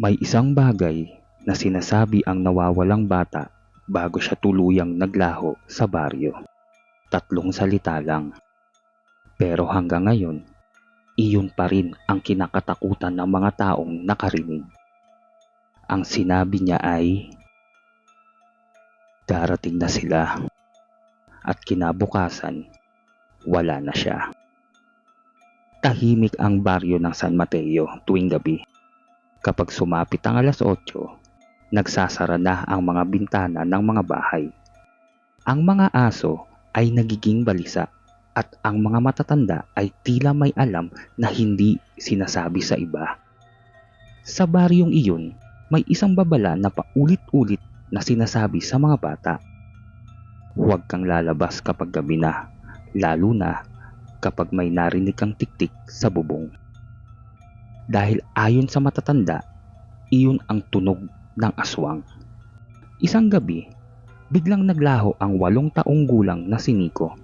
May isang bagay na sinasabi ang nawawalang bata bago siya tuluyang naglaho sa baryo. 3 salita lang. Pero hanggang ngayon, iyon pa rin ang kinakatakutan ng mga taong nakarinig. Ang sinabi niya ay, darating na sila. At kinabukasan, wala na siya. Tahimik ang baryo ng San Mateo tuwing gabi. Kapag sumapit ang alas 8, nagsasara na ang mga bintana ng mga bahay. Ang mga aso ay nagiging balisa at ang mga matatanda ay tila may alam na hindi sinasabi sa iba. Sa baryong iyon, may isang babala na paulit-ulit na sinasabi sa mga bata. Huwag kang lalabas kapag gabi na, lalo na kapag may narinig kang tiktik sa bubong. Dahil ayon sa matatanda, iyon ang tunog ng aswang. Isang gabi, biglang naglaho ang 8 taong gulang na si Nico.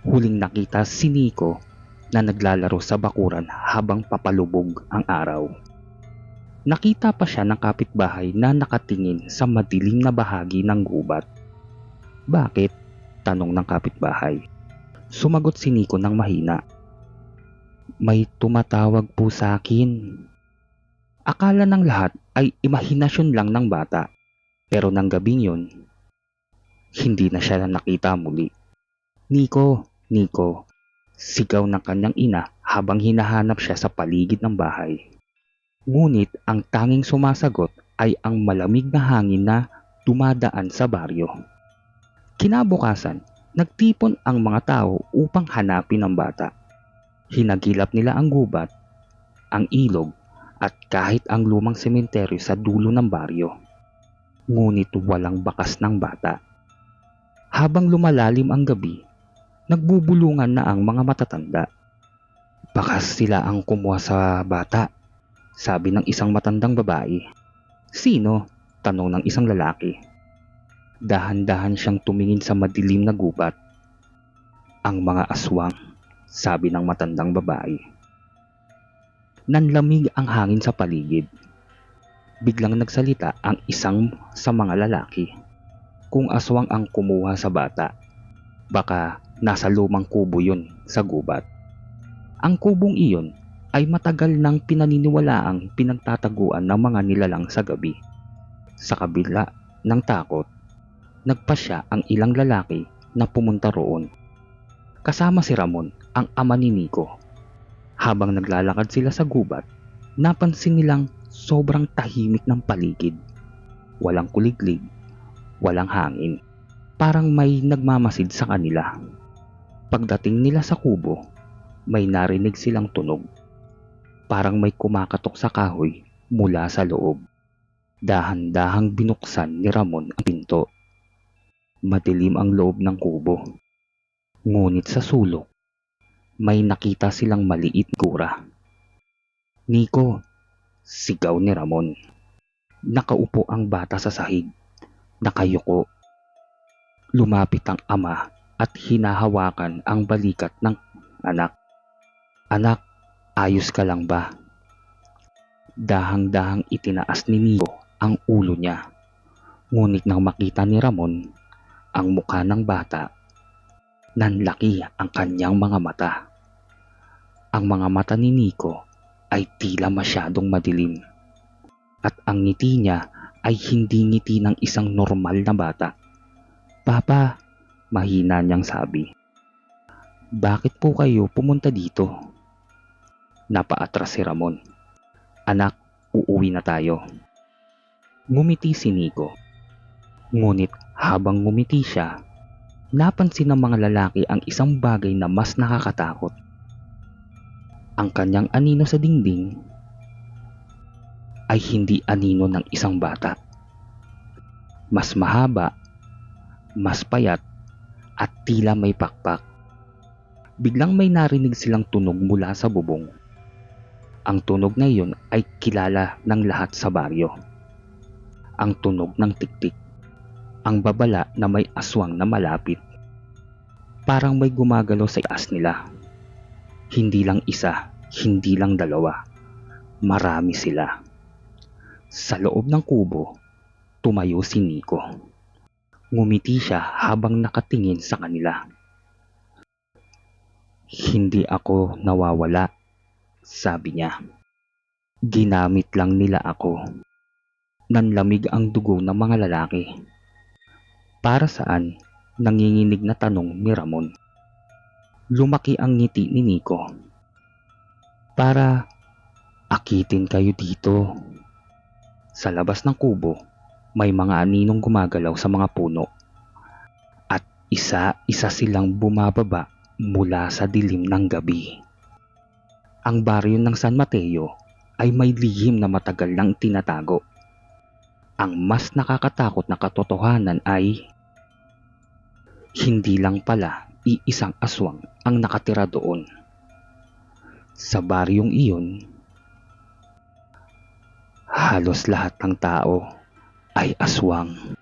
Huling nakita si Nico na naglalaro sa bakuran habang papalubog ang araw. Nakita pa siya ng kapitbahay na nakatingin sa madilim na bahagi ng gubat. Bakit? Tanong ng kapitbahay. Sumagot si Nico ng mahina. May tumatawag po sa akin. Akala ng lahat ay imahinasyon lang ng bata. Pero nang gabing yun, hindi na siya nakita muli. Nico, Nico, sigaw ng kanyang ina habang hinahanap siya sa paligid ng bahay. Ngunit ang tanging sumasagot ay ang malamig na hangin na dumadaan sa baryo. Kinabukasan, nagtipon ang mga tao upang hanapin ang bata. Hinagilap nila ang gubat, ang ilog, at kahit ang lumang sementeryo sa dulo ng baryo. Ngunit walang bakas ng bata. Habang lumalalim ang gabi, nagbubulungan na ang mga matatanda. Bakas sila ang kumuha sa bata, sabi ng isang matandang babae. Sino? Tanong ng isang lalaki. Dahan-dahan siyang tumingin sa madilim na gubat. Ang mga aswang, sabi ng matandang babae. Nanlamig ang hangin sa paligid. Biglang nagsalita ang isang sa mga lalaki. Kung aswang ang kumuha sa bata, baka nasa lumang kubo yun sa gubat. Ang kubong iyon ay matagal nang pinaniniwalaang pinagtataguan ng mga nilalang sa gabi. Sa kabila ng takot, nagpasya ang ilang lalaki na pumunta roon. Kasama si Ramon, ang ama ni Nico. Habang naglalakad sila sa gubat, napansin nilang sobrang tahimik ng paligid. Walang kuliglig, walang hangin. Parang may nagmamasid sa kanila. Pagdating nila sa kubo, may narinig silang tunog. Parang may kumakatok sa kahoy mula sa loob. Dahan-dahang binuksan ni Ramon ang pinto. Madilim ang loob ng kubo. Ngunit sa sulok, may nakita silang maliit na gura. Nico, sigaw ni Ramon. Nakaupo ang bata sa sahig. Nakayuko. Lumapit ang ama at hinahawakan ang balikat ng anak. Anak, ayos ka lang ba? Dahang-dahang itinaas ni Nico ang ulo niya. Ngunit nang makita ni Ramon ang mukha ng bata, nanlaki ang kanyang mga mata. Ang mga mata ni Nico ay tila masyadong madilim. At ang ngiti niya ay hindi ngiti ng isang normal na bata. Papa, mahina niyang sabi. Bakit po kayo pumunta dito? Napaatras si Ramon. Anak, uuwi na tayo. Ngumiti si Nico. Ngunit habang ngumiti siya, napansin ng mga lalaki ang isang bagay na mas nakakatakot. Ang kanyang anino sa dingding ay hindi anino ng isang bata. Mas mahaba, mas payat, at tila may pakpak. Biglang may narinig silang tunog mula sa bubong. Ang tunog na iyon ay kilala ng lahat sa baryo. Ang tunog ng tiktik. Ang babala na may aswang na malapit. Parang may gumagalaw sa itaas nila. Hindi lang isa, hindi lang dalawa. Marami sila. Sa loob ng kubo, tumayo si Nico. Ngumiti siya habang nakatingin sa kanila. "Hindi ako nawawala," sabi niya. "Ginamit lang nila ako." Nanlamig ang dugo ng mga lalaki. "Para saan?" nanginginig na tanong ni Ramon. Lumaki ang ngiti ni Nico. "Para akitin kayo dito." Sa labas ng kubo, may mga aninong gumagalaw sa mga puno. At isa-isa silang bumababa mula sa dilim ng gabi. Ang baryo ng San Mateo ay may lihim na matagal nang tinatago. Ang mas nakakatakot na katotohanan ay hindi lang pala iisang aswang ang nakatira doon. Sa baryong iyon, halos lahat ng tao ay aswang.